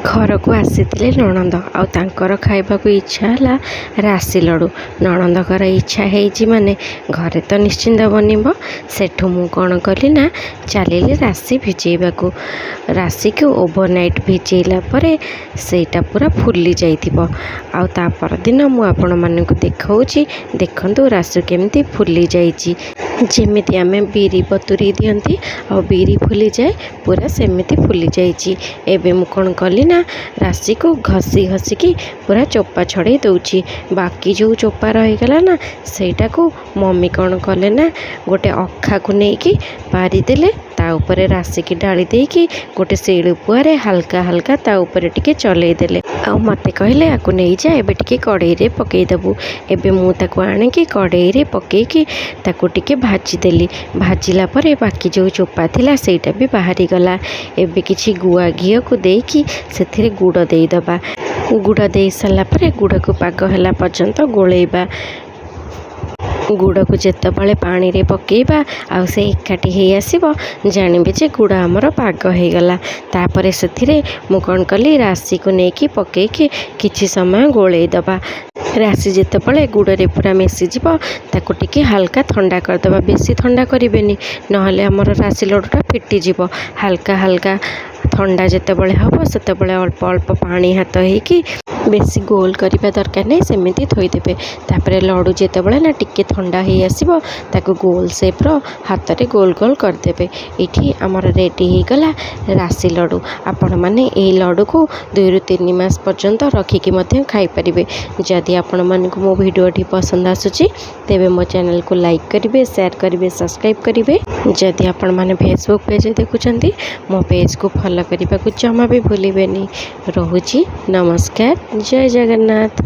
घर को आसी नणंद आउ तांकर खाइबाकू इच्छा है राशि लडू। नणंदकर इच्छा है माने घरे तो निश्चिंत बनब। सेठू मु कौन कली ना चलिए राशि भिजेवाकू। राशि को ओवरनाइट भिजेला परे सेटा पूरा फुली जाइथिबो। आउ ता परदिन मु आपण मानकु देखाउची देखंतु राशि केमती फुली जाइची। जेमिति आमे बीरी बतुरी दियंती और बीरी फुली जाए पूरा सेमिति फुली जाइची। एबे मु कौन कली ना राशि को घसी घसिकी पूरा चोपा छड़े दउची। बाकी जो चोपा रहीगला ना सेटा को मम्मी कौन कले ना गोटे अखा को लेकिन पारिदेले ता उपरे राशि की डाली देकी गोटे सेलु पुआरे हल्का हल्का ता उपरे टिके चले देले। आ मते कहले आकु नहीं जा एबे टिके कड़ाई रे पकई दबु। एबे मु ताको आनिकी कड़ाई रे पकेकी ताको टिके भाजी देली। भाजिला परे बाकी जो चोपा थिला सेटा भी बाहरी गला। एबे किछि गुआ घियो को देकी सेथिरे गुड़ देइदबा। गुड़ दे सारा पर गुड़ को पाग है पर्यंत गोलेबा। गुड़ को जितेबाला पानी रे पकेबा आउ से एकाठी हो आसब जानवे जे गुड़ आमर पाग हो गला। तापर से मु कौन कली राशि को लेकिन पकईकी किछि समय गोले दबा। राशि जितेबाला गुड़े पूरा मिसीज ताको टिके हल्का ठंडा करदबा। बेसी ठंडा करें नहले आमर राशि लडुटा फिटिजिब। हल्का हल्का ठंडा जितेबाला हम से अल्प अल्प पानी हाथ होगी बेसी गोल करने दरकार नहीं सेमती थोदेवे। तापर लडू जितेबाला ना टिके ठंडा हो आसब ताको गोल सेप्र हाथ में गोल गोल करदे। ये आमर रेडी हो गला राशि लडू। आपण मैंने यही लडू को 2 ରୁ 3 मास पर्यंत रखिकी खाईपारे। जदि आपण मानक मो भिडियोटी पसंद आसूची तेबे मो चैनल को लाइक करेंगे, शेयर करेंगे, सब्सक्राइब करेंगे। जदि आपण मैंने फेसबुक पेज देखुंत मो पेज को फॉलो करने को जमा भी भूलें। रोहुची नमस्कार, जय जगन्नाथ।